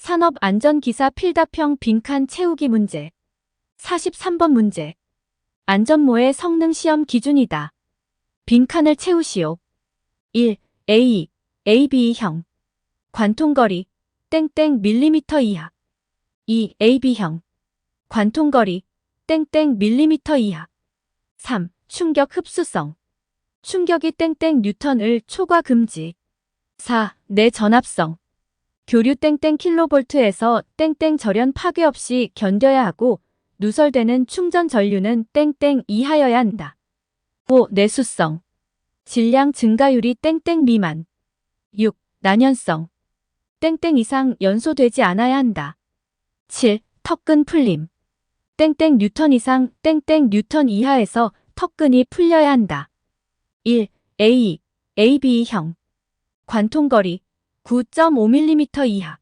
산업안전기사 필답형 빈칸 채우기 문제. 43번 문제. 안전모의 성능 시험 기준이다. 빈칸을 채우시오. 1. A, AB형. 관통거리, 땡땡 밀리미터 이하. 2. AB형. 관통거리, 땡땡 밀리미터 이하. 3. 충격 흡수성. 충격이 땡땡 뉴턴을 초과 금지. 4. 내전압성. 교류 땡땡 킬로볼트에서 땡땡 절연 파괴 없이 견뎌야 하고 누설되는 충전 전류는 땡땡 이하여야 한다. 5. 내수성. 질량 증가율이 땡땡 미만. 6. 난연성. 땡땡 이상 연소되지 않아야 한다. 7. 턱근 풀림. 땡땡 뉴턴 이상 땡땡 뉴턴 이하에서 턱근이 풀려야 한다. 1. A, AB형. 관통거리 9.5mm 이하.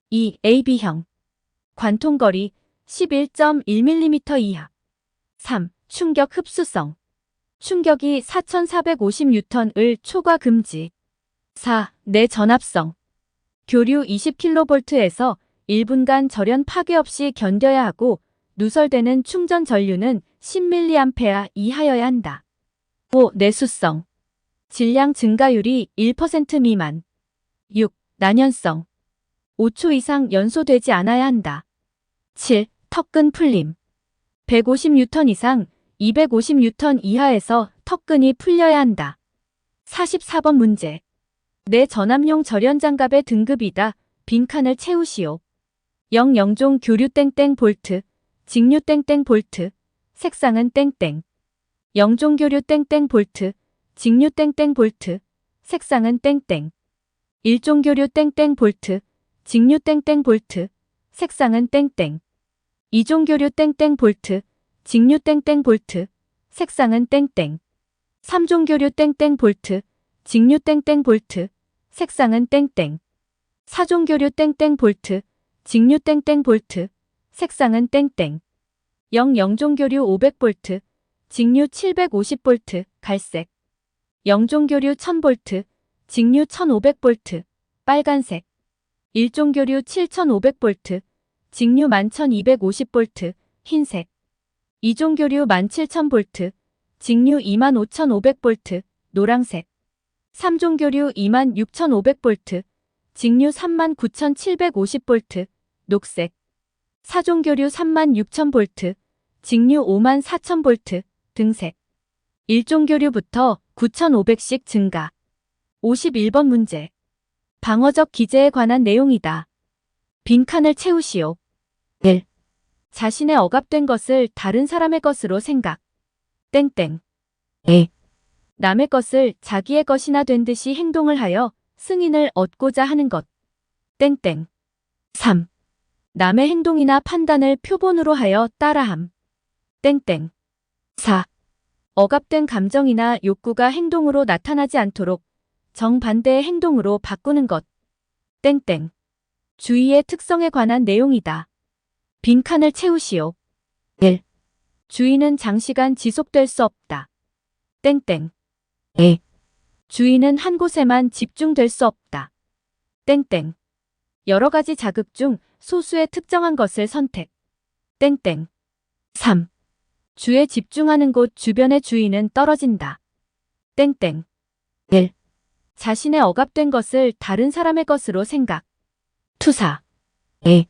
2. AB형. 관통거리 11.1mm 이하. 3. 충격 흡수성. 충격이 4450N을 초과 금지. 4. 내전압성. 교류 20kV에서 1분간 절연 파괴 없이 견뎌야 하고 누설되는 충전 전류는 10mA 이하여야 한다. 5. 내수성. 질량 증가율이 1% 미만. 6. 난연성. 5초 이상 연소되지 않아야 한다. 7. 턱근 풀림. 150N 이상 250N 이하에서 턱근이 풀려야 한다. 44번 문제. 내전압용 절연장갑의 등급이다. 빈칸을 채우시오. 0종 교류 땡땡 볼트, 직류 땡땡 볼트, 색상은 땡땡. 0종 교류 땡땡 볼트, 직류 땡땡 볼트, 색상은 땡땡. 1종 교류 땡땡 볼트, 직류 땡땡 볼트, 색상은 땡땡. 2종 교류 땡땡 볼트, 직류 땡땡 볼트, 색상은 땡땡. 3종 교류 땡땡 볼트, 직류 땡땡 볼트, 색상은 땡땡. 4종 교류 땡땡 볼트, 직류 땡땡 볼트, 색상은 땡땡. 0종 교류 500볼트, 직류 750볼트, 갈색. 0종 교류 1000볼트, 직류 1500볼트, 빨간색. 1종 교류 7500볼트, 직류 11250볼트, 흰색. 2종 교류 17000볼트, 직류 25500볼트, 노란색. 3종 교류 26500볼트, 직류 39750볼트, 녹색. 4종 교류 36000볼트, 직류 54000볼트, 등색. 1종 교류부터 9500씩 증가. 51번 문제. 방어적 기제에 관한 내용이다. 빈칸을 채우시오. 1. 자신의 억압된 것을 다른 사람의 것으로 생각. 땡땡. 2. 남의 것을 자기의 것이나 된 듯이 행동을 하여 승인을 얻고자 하는 것. 땡땡. 3. 남의 행동이나 판단을 표본으로 하여 따라함. 땡땡. 4. 억압된 감정이나 욕구가 행동으로 나타나지 않도록 정반대의 행동으로 바꾸는 것. 땡땡. 주의의 특성에 관한 내용이다. 빈칸을 채우시오. 1. 주의는 장시간 지속될 수 없다. 땡땡. 2. 주의는 한 곳에만 집중될 수 없다. 땡땡. 여러 가지 자극 중 소수의 특정한 것을 선택. 땡땡. 3. 주에 집중하는 곳 주변의 주의는 떨어진다. 땡땡. 1. 자신의 억압된 것을 다른 사람의 것으로 생각. 투사. 2.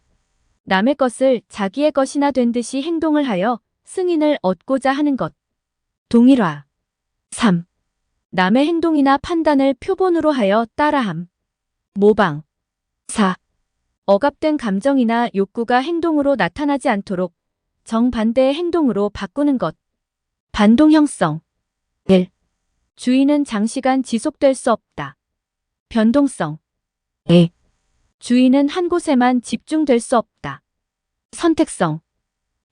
남의 것을 자기의 것이나 된 듯이 행동을 하여 승인을 얻고자 하는 것. 동일화. 3. 남의 행동이나 판단을 표본으로 하여 따라함. 모방. 4. 억압된 감정이나 욕구가 행동으로 나타나지 않도록 정반대의 행동으로 바꾸는 것. 반동형성. 1. 주의는 장시간 지속될 수 없다. 변동성. 2. 주의는 한 곳에만 집중될 수 없다. 선택성.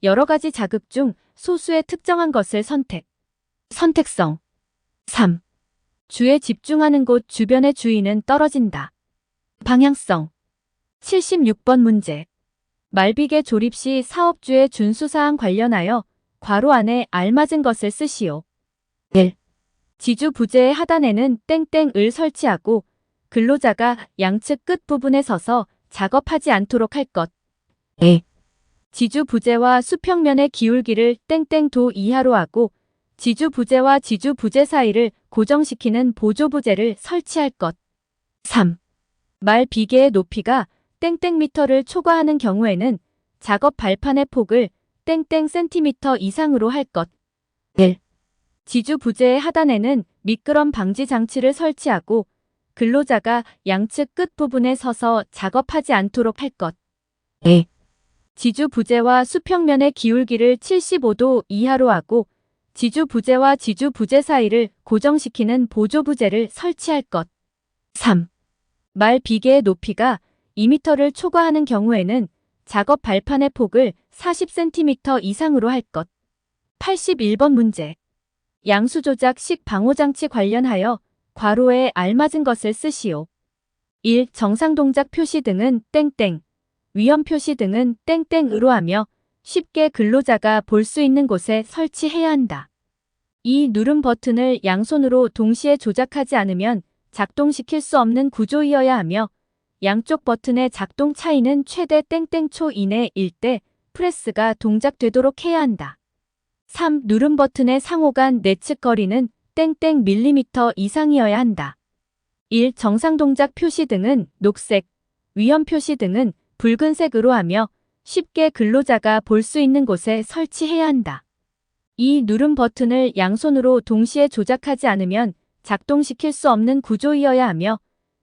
여러 가지 자극 중 소수의 특정한 것을 선택. 선택성. 3. 주에 집중하는 곳 주변의 주의는 떨어진다. 방향성. 76번 문제. 말비계 조립 시 사업주의 준수사항 관련하여 괄호 안에 알맞은 것을 쓰시오. 1. 지주 부재의 하단에는 땡땡을 설치하고 근로자가 양측 끝 부분에 서서 작업하지 않도록 할 것. 에. 지주 부재와 수평면의 기울기를 땡땡도 이하로 하고 지주 부재와 지주 부재 사이를 고정시키는 보조 부재를 설치할 것. 3. 말 비계의 높이가 땡땡 미터를 초과하는 경우에는 작업 발판의 폭을 땡땡 센티미터 이상으로 할 것. 1. 지주 부재의 하단에는 미끄럼 방지 장치를 설치하고 근로자가 양측 끝 부분에 서서 작업하지 않도록 할 것. 2. 지주 부재와 수평면의 기울기를 75도 이하로 하고 지주 부재와 지주 부재 사이를 고정시키는 보조 부재를 설치할 것. 3. 말 비계의 높이가 2m를 초과하는 경우에는 작업 발판의 폭을 40cm 이상으로 할 것. 81번 문제. 양수 조작식 방호장치 관련하여 괄호에 알맞은 것을 쓰시오. 1. 정상 동작 표시 등은 땡땡, 위험 표시 등은 땡땡으로 하며 쉽게 근로자가 볼 수 있는 곳에 설치해야 한다. 2. 누름 버튼을 양손으로 동시에 조작하지 않으면 작동시킬 수 없는 구조이어야 하며 양쪽 버튼의 작동 차이는 최대 땡땡초 이내일 때 프레스가 동작되도록 해야 한다. 3. 누름 버튼의 상호 간 내측 거리는 땡땡 밀리미터 이상이어야 한다. 1. 정상 동작 표시 등은 녹색, 위험 표시 등은 붉은색으로 하며 쉽게 근로자가 볼 수 있는 곳에 설치해야 한다. 2. 누름 버튼을 양손으로 동시에 조작하지 않으면 작동시킬 수 없는 구조이어야 하며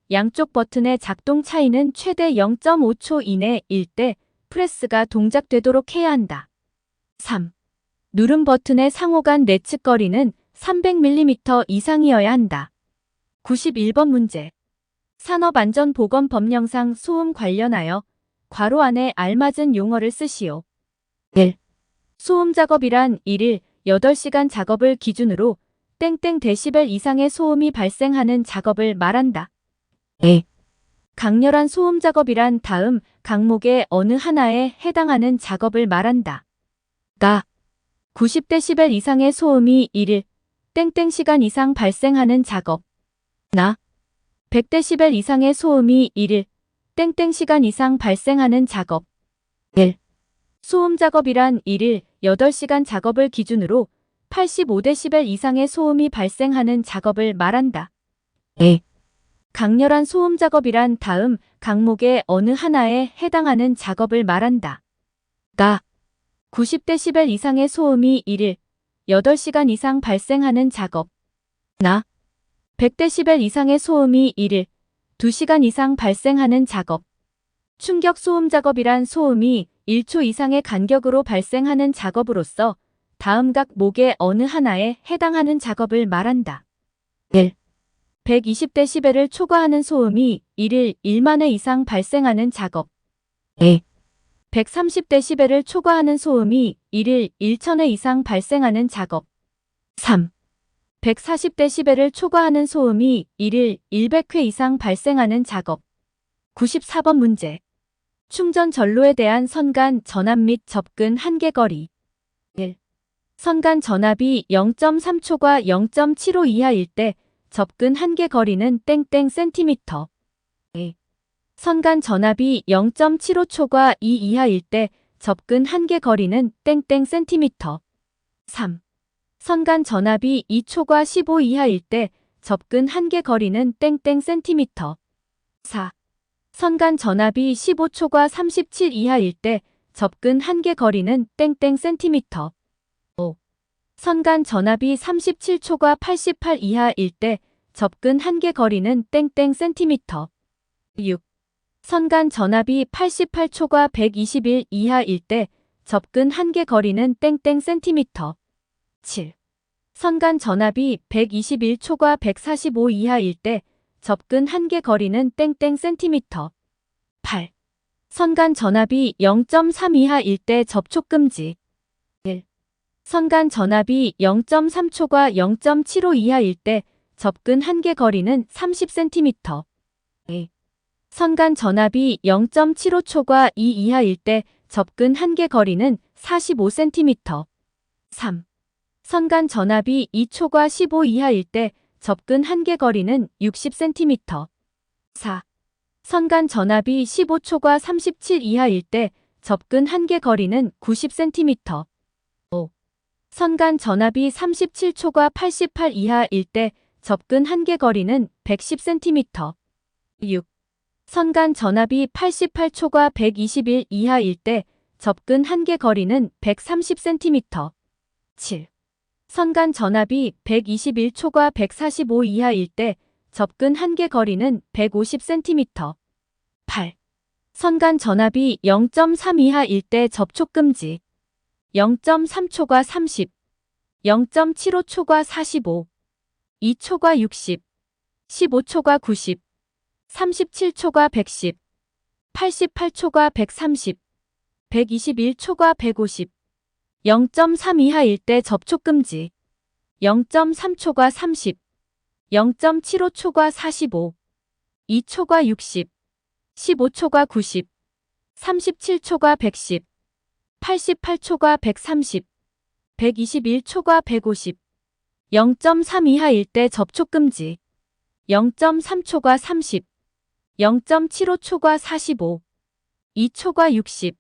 양쪽 버튼의 작동 차이는 최대 0.5초 이내일 때 프레스가 동작되도록 해야 한다. 3. 누름 버튼의 상호 간 내측 거리는 300mm 이상이어야 한다. 91번 문제. 산업안전보건법령상 소음 관련하여 괄호 안에 알맞은 용어를 쓰시오. 1. 소음 작업이란 1일 8시간 작업을 기준으로 땡땡 데시벨 이상의 소음이 발생하는 작업을 말한다. 2. 강렬한 소음 작업이란 다음 항목의 어느 하나에 해당하는 작업을 말한다. 가. 90데시벨 이상의 소음이 1일 땡땡 시간 이상 발생하는 작업. 나. 100데시벨 이상의 소음이 1일 땡땡 시간 이상 발생하는 작업. 1. 소음 작업이란 1일 8시간 작업을 기준으로 85데시벨 이상의 소음이 발생하는 작업을 말한다. 2. 강렬한 소음 작업이란 다음 항목의 어느 하나에 해당하는 작업을 말한다. 가. 90데시벨 이상의 소음이 1일 8시간 이상 발생하는 작업. 나. 100데시벨 이상의 소음이 1일 2시간 이상 발생하는 작업. 충격 소음 작업이란 소음이 1초 이상의 간격으로 발생하는 작업으로서 다음 각목의 어느 하나에 해당하는 작업을 말한다. 1. 120데시벨을 초과하는 소음이 1일 1만 회 이상 발생하는 작업. 2. 130데시벨을 초과하는 소음이 1일 1,000회 이상 발생하는 작업. 3. 140데시벨을 초과하는 소음이 1일 100회 이상 발생하는 작업. 94번 문제. 충전 전로에 대한 선간 전압 및 접근 한계거리. 1. 선간 전압이 0.3초과 0.75 이하일 때 접근 한계거리는 땡땡 센티미터. 2. 선간 전압이 0.75초과 2 이하일 때 접근 한계거리는 땡땡 센티미터. 3. 선간 전압이 2초과 15 이하일 때 접근 한계거리는 땡땡 센티미터. 4. 선간 전압이 15초과 37 이하일 때 접근 한계거리는 땡땡 센티미터. 5. 선간 전압이 37초과 88 이하일 때 접근 한계거리는 땡땡 센티미터. 6. 선간 전압이 88초과 121 이하일 때 접근 한계거리는 땡땡 센티미터. 7. 선간 전압이 121초과 145 이하일 때 접근 한계거리는 땡땡 센티미터. 8. 선간 전압이 0.3 이하일 때 접촉 금지. 1. 선간 전압이 0.3초과 0.75 이하일 때 접근 한계거리는 30cm. 2. 선간 전압이 0.75초과 2 이하일 때 접근 한계거리는 45cm. 3. 선간 전압이 2초과 15 이하일 때 접근 한계거리는 60cm. 4. 선간 전압이 15초과 37 이하일 때 접근 한계 거리는 90cm. 5. 선간 전압이 37초과 88 이하일 때 접근 한계 거리는 110cm. 6. 선간 전압이 88초과 121 이하일 때 접근 한계 거리는 130cm. 7. 선간 전압이 121초과 145 이하일 때 접근 한계 거리는 150cm. 8. 선간 전압이 0.3 이하일 때 접촉 금지. 0.3초과 30, 0.75초과 45, 2초과 60, 15초과 90, 37초과 110, 88초과 130, 121초과 150, 0.3 이하일 때 접촉 금지. 0.3초과 30, 0.75초과 45, 2초과 60, 15초과 90, 37초과 110, 88초과 130, 121초과 150, 0.3 이하일 때 접촉 금지. 0.3초과 30, 0.75초과 45, 2초과 60,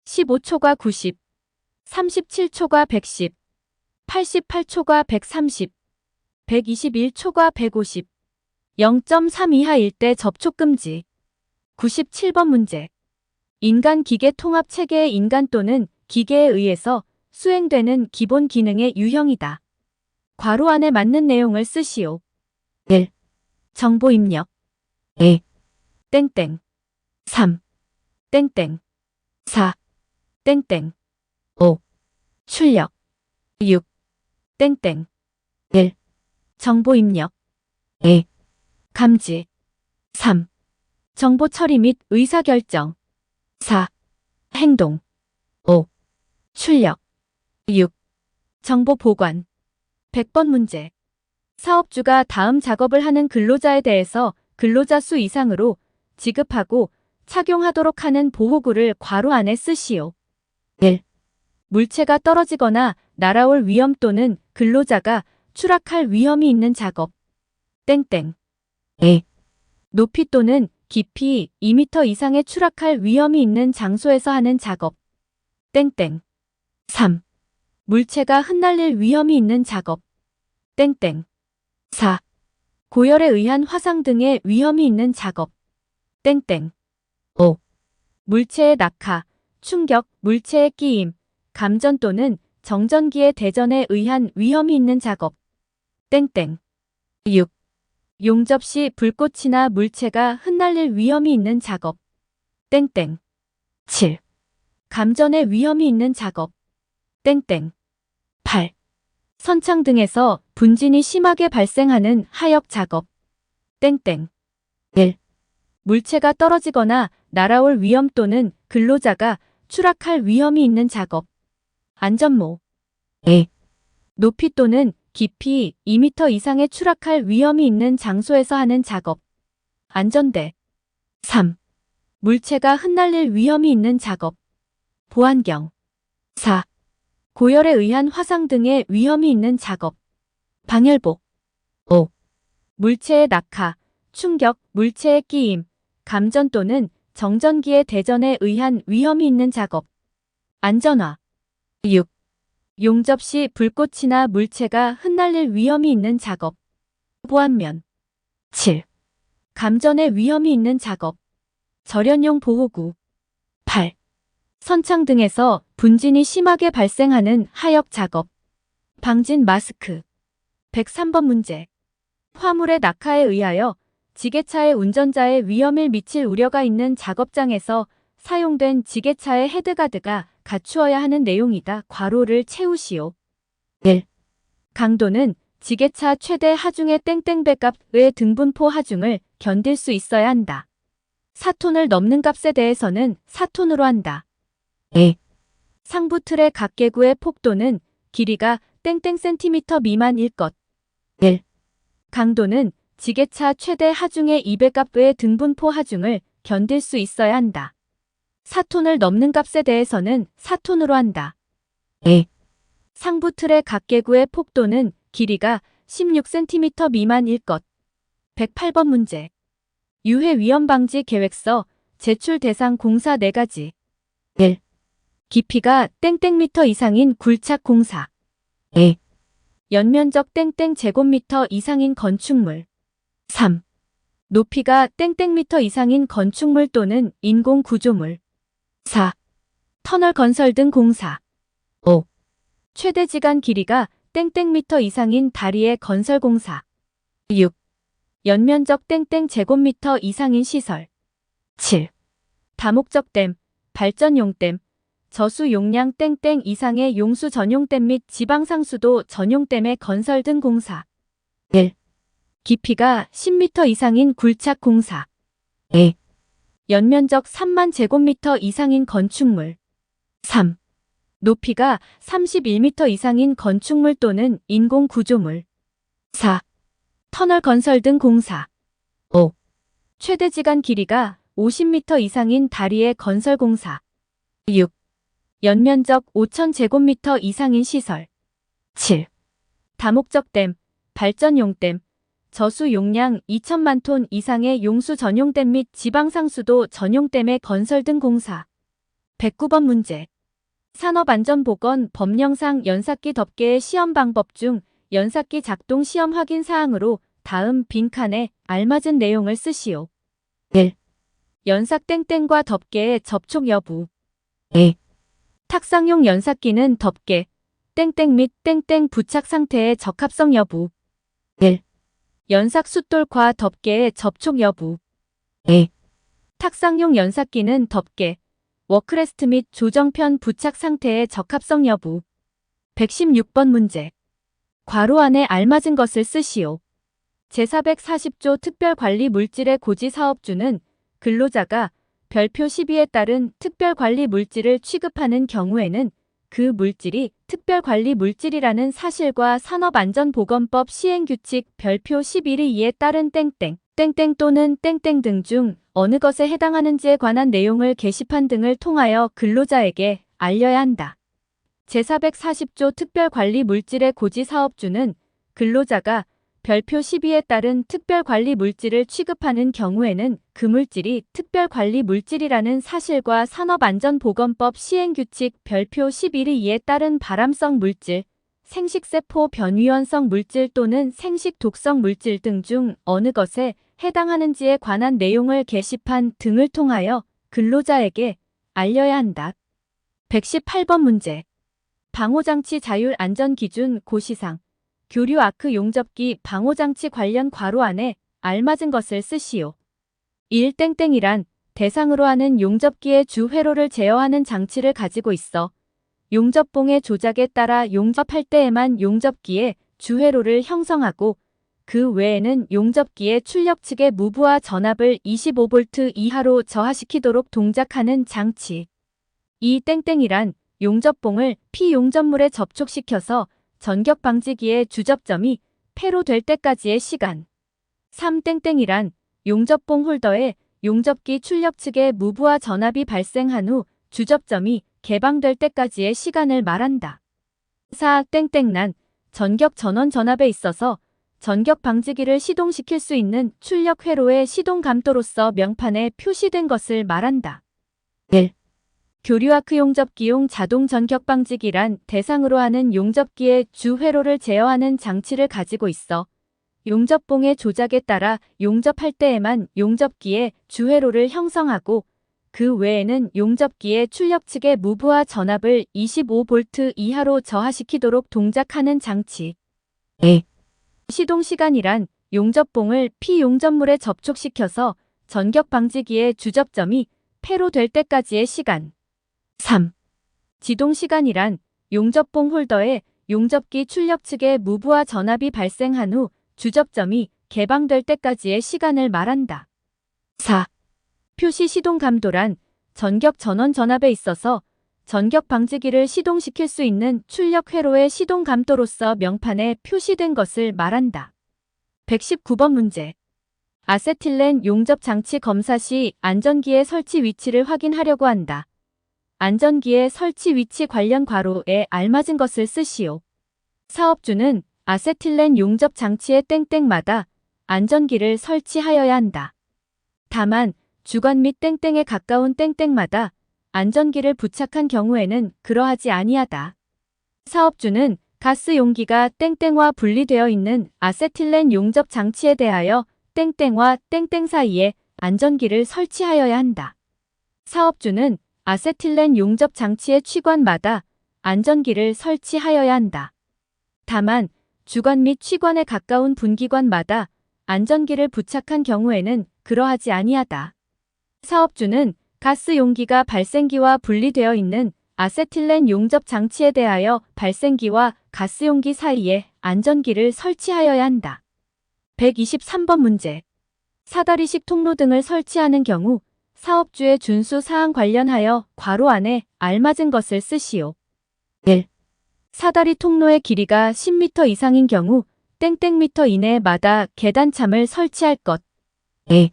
15초과 90, 37초과 110, 88초과 130, 121초과 150, 0.3 이하일 때 접촉 금지. 97번 문제. 인간 기계 통합 체계의 인간 또는 기계에 의해서 수행되는 기본 기능의 유형이다. 괄호 안에 맞는 내용을 쓰시오. 1. 정보 입력. 2. 땡땡. 3. 땡땡. 4. 땡땡. 5. 출력. 6. 땡땡. 1. 정보 입력. 2. 감지. 3. 정보 처리 및 의사결정. 4. 행동. 5. 출력. 6. 정보 보관. 100번 문제. 사업주가 다음 작업을 하는 근로자에 대해서 근로자 수 이상으로 지급하고 착용하도록 하는 보호구를 괄호 안에 쓰시오. 1. 물체가 떨어지거나 날아올 위험 또는 근로자가 추락할 위험이 있는 작업. 땡땡. 2. 높이 또는 깊이 2m 이상에 추락할 위험이 있는 장소에서 하는 작업. 땡땡. 3. 물체가 흩날릴 위험이 있는 작업. 땡땡. 4. 고열에 의한 화상 등의 위험이 있는 작업. 땡땡. 5. 물체의 낙하, 충격, 물체의 끼임, 감전 또는 정전기의 대전에 의한 위험이 있는 작업. 땡땡. 6. 용접 시 불꽃이나 물체가 흩날릴 위험이 있는 작업. 땡땡. 7. 감전의 위험이 있는 작업. 땡땡. 8. 선창 등에서 분진이 심하게 발생하는 하역 작업. 땡땡. 1. 물체가 떨어지거나 날아올 위험 또는 근로자가 추락할 위험이 있는 작업. 안전모. 2. 높이 또는 깊이 2m 이상에 추락할 위험이 있는 장소에서 하는 작업. 안전대. 3. 물체가 흩날릴 위험이 있는 작업. 보안경. 4. 고열에 의한 화상 등의 위험이 있는 작업. 방열복. 5. 물체의 낙하, 충격, 물체의 끼임, 감전 또는 정전기의 대전에 의한 위험이 있는 작업. 안전화. 6. 용접 시 불꽃이나 물체가 흩날릴 위험이 있는 작업. 보안면. 7. 감전의 위험이 있는 작업. 절연용 보호구. 8. 선창 등에서 분진이 심하게 발생하는 하역 작업. 방진 마스크. 103번 문제. 화물의 낙하에 의하여 지게차의 운전자의 위험을 미칠 우려가 있는 작업장에서 사용된 지게차의 헤드가드가 갖추어야 하는 내용이다. 괄호를 채우시오. 1. 강도는 지게차 최대 하중의 땡땡 배값의 등분포 하중을 견딜 수 있어야 한다. 4톤을 넘는 값에 대해서는 4톤으로 한다. 2. 상부 틀의 각 개구의 폭도는 길이가 땡땡 cm 미만일 것. 1. 강도는 지게차 최대 하중의 200값의 등분포 하중을 견딜 수 있어야 한다. 4톤을 넘는 값에 대해서는 4톤으로 한다. 2. 상부 틀의 각 개구의 폭도는 길이가 16cm 미만일 것. 108번 문제. 유해 위험 방지 계획서, 제출 대상 공사 4가지. 1. 깊이가 땡땡미터 이상인 굴착 공사. 2. 연면적 땡땡 제곱미터 이상인 건축물. 3. 높이가 땡땡미터 이상인 건축물 또는 인공 구조물. 4. 터널 건설 등 공사. 5. 최대 지간 길이가 땡땡미터 이상인 다리의 건설 공사. 6. 연면적 땡땡 제곱미터 이상인 시설. 7. 다목적 댐, 발전용 댐, 저수 용량 땡땡 이상의 용수 전용댐 및 지방상수도 전용댐의 건설 등 공사. 1. 깊이가 10m 이상인 굴착 공사. 2. 연면적 3만 제곱미터 이상인 건축물. 3. 높이가 31m 이상인 건축물 또는 인공 구조물. 4. 터널 건설 등 공사. 5. 최대 지간 길이가 50m 이상인 다리의 건설 공사. 6. 연면적 5,000 제곱미터 이상인 시설. 7. 다목적 댐, 발전용 댐, 저수 용량 2천만 톤 이상의 용수 전용댐 및 지방상수도 전용댐의 건설 등 공사. 109번 문제. 산업안전보건 법령상 연삭기 덮개의 시험 방법 중 연삭기 작동 시험 확인 사항으로 다음 빈칸에 알맞은 내용을 쓰시오. 1. 연삭 땡땡과 덮개의 접촉 여부. 2. 탁상용 연삭기는 덮개, 땡땡 및 땡땡 부착 상태의 적합성 여부. 1. 연삭 숫돌과 덮개의 접촉 여부. 2. 탁상용 연삭기는 덮개, 워크레스트 및 조정편 부착 상태의 적합성 여부. 116번 문제. 괄호 안에 알맞은 것을 쓰시오. 제440조 특별관리 물질의 고지 사업주는 근로자가 별표 12에 따른 특별관리 물질을 취급하는 경우에는 그 물질이 특별관리 물질이라는 사실과 산업안전보건법 시행규칙 별표 11에 따른 땡땡, 땡땡 또는 땡땡 등 중 어느 것에 해당하는지에 관한 내용을 게시판 등을 통하여 근로자에게 알려야 한다. 제440조 특별관리 물질의 고지 사업주는 근로자가 별표 12에 따른 특별관리 물질을 취급하는 경우에는 그 물질이 특별관리 물질이라는 사실과 산업안전보건법 시행규칙 별표 11에 따른 발암성 물질, 생식세포 변위원성 물질 또는 생식독성 물질 등 중 어느 것에 해당하는지에 관한 내용을 게시판 등을 통하여 근로자에게 알려야 한다. 118번 문제. 방호장치 자율 안전기준 고시상. 교류 아크 용접기 방호장치 관련 괄호 안에 알맞은 것을 쓰시오. 1. 땡땡이란 대상으로 하는 용접기의 주 회로를 제어하는 장치를 가지고 있어 용접봉의 조작에 따라 용접할 때에만 용접기의 주 회로를 형성하고 그 외에는 용접기의 출력 측의 무브와 전압을 25V 이하로 저하시키도록 동작하는 장치. 2. 땡땡이란 용접봉을 피용접물에 접촉시켜서 전격 방지기의 주접점이 폐로될 때까지의 시간. 3. 땡땡이란 용접봉 홀더에 용접기 출력 측의 무브와 전압이 발생한 후 주접점이 개방될 때까지의 시간을 말한다. 4. 땡땡란 전격 전원 전압에 있어서 전격 방지기를 시동시킬 수 있는 출력 회로의 시동 감도로서 명판에 표시된 것을 말한다. 1. 교류아크 용접기용 자동 전격 방지기란 대상으로 하는 용접기의 주 회로를 제어하는 장치를 가지고 있어 용접봉의 조작에 따라 용접할 때에만 용접기의 주 회로를 형성하고 그 외에는 용접기의 출력 측의 무브와 전압을 25V 이하로 저하시키도록 동작하는 장치. 2. 시동 시간이란 용접봉을 피용접물에 접촉시켜서 전격 방지기의 주접점이 폐로될 때까지의 시간. 3. 지동 시간이란 용접봉 홀더에 용접기 출력 측의 무브와 전압이 발생한 후 주접점이 개방될 때까지의 시간을 말한다. 4. 표시 시동 감도란 전격 전원 전압에 있어서 전격 방지기를 시동시킬 수 있는 출력 회로의 시동 감도로서 명판에 표시된 것을 말한다. 119번 문제. 아세틸렌 용접 장치 검사 시 안전기의 설치 위치를 확인하려고 한다. 안전기의 설치 위치 관련 괄호에 알맞은 것을 쓰시오. 사업주는 아세틸렌 용접 장치의 땡땡마다 안전기를 설치하여야 한다. 다만 주건 및 땡땡에 가까운 땡땡마다 안전기를 부착한 경우에는 그러하지 아니하다. 사업주는 가스 용기가 땡땡과 분리되어 있는 아세틸렌 용접 장치에 대하여 땡땡과 땡땡 사이에 안전기를 설치하여야 한다. 사업주는 아세틸렌 용접 장치의 취관마다 안전기를 설치하여야 한다. 다만 주관 및 취관에 가까운 분기관마다 안전기를 부착한 경우에는 그러하지 아니하다. 사업주는 가스 용기가 발생기와 분리되어 있는 아세틸렌 용접 장치에 대하여 발생기와 가스 용기 사이에 안전기를 설치하여야 한다. 123번 문제. 사다리식 통로 등을 설치하는 경우 사업주의 준수 사항 관련하여 괄호 안에 알맞은 것을 쓰시오. 1. 사다리 통로의 길이가 10m 이상인 경우 땡땡미터 이내마다 계단참을 설치할 것. 2.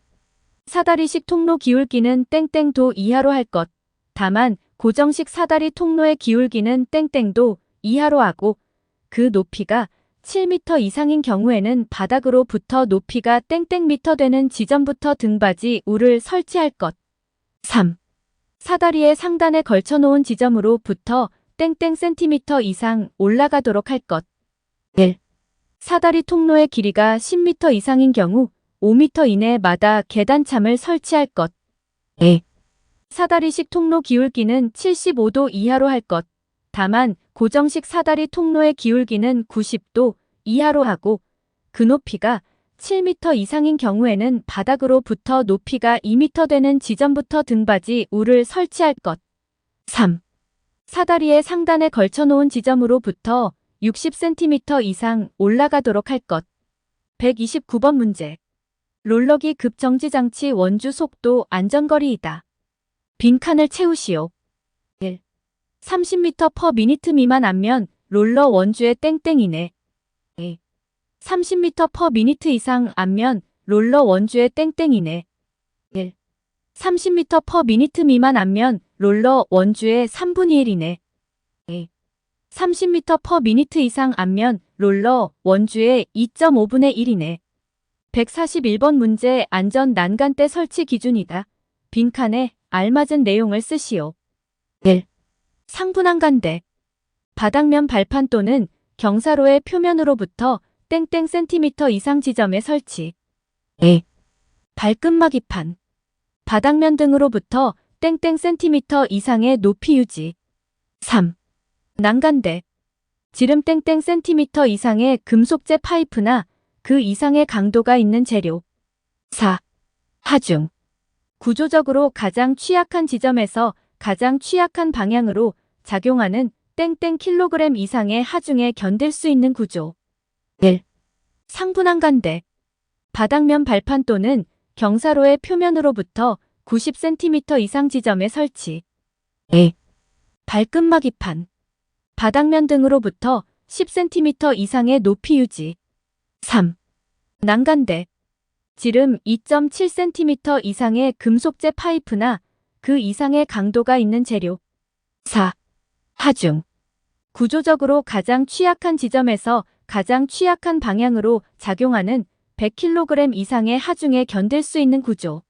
사다리식 통로 기울기는 땡땡도 이하로 할 것. 다만 고정식 사다리 통로의 기울기는 땡땡도 이하로 하고 그 높이가 7m 이상인 경우에는 바닥으로부터 높이가 땡땡미터 되는 지점부터 등받이 우를 설치할 것. 3. 사다리의 상단에 걸쳐놓은 지점으로부터 땡땡 센티미터 이상 올라가도록 할 것. 1. 사다리 통로의 길이가 10m 이상인 경우 5m 이내마다 계단참을 설치할 것. 2. 사다리식 통로 기울기는 75도 이하로 할 것. 다만 고정식 사다리 통로의 기울기는 90도 이하로 하고 그 높이가 7m 이상인 경우에는 바닥으로부터 높이가 2m 되는 지점부터 등받이 우를 설치할 것. 3. 사다리의 상단에 걸쳐놓은 지점으로부터 60cm 이상 올라가도록 할 것. 129번 문제. 롤러기 급정지장치 원주 속도 안전거리이다. 빈칸을 채우시오. 1. 30m/min 미만 안면 롤러 원주의 땡땡이네. 2. 30m/min 이상 안면 롤러 원주의 땡땡이네. 1. 30m/min 미만 안면 롤러 원주의 3분의 1이네. 2. 30m/min 이상 안면 롤러 원주의 2.5분의 1이네. 141번 문제 안전 난간대 설치 기준이다. 빈칸에 알맞은 내용을 쓰시오. 1. 상부난간대. 바닥면 발판 또는 경사로의 표면으로부터 땡땡 센티미터 이상 지점에 설치. 2. 발끝막이판. 바닥면 등으로부터 땡땡 센티미터 이상의 높이 유지. 3. 난간대. 지름 땡땡 센티미터 이상의 금속재 파이프나 그 이상의 강도가 있는 재료. 4. 하중. 구조적으로 가장 취약한 지점에서 가장 취약한 방향으로 작용하는 땡땡 킬로그램 이상의 하중에 견딜 수 있는 구조. 1. 상부난간대. 바닥면 발판 또는 경사로의 표면으로부터 90cm 이상 지점에 설치. 2. 발끝막이판. 바닥면 등으로부터 10cm 이상의 높이 유지. 3. 난간대. 지름 2.7cm 이상의 금속재 파이프나 그 이상의 강도가 있는 재료. 4. 하중. 구조적으로 가장 취약한 지점에서 가장 취약한 방향으로 작용하는 100kg 이상의 하중에 견딜 수 있는 구조.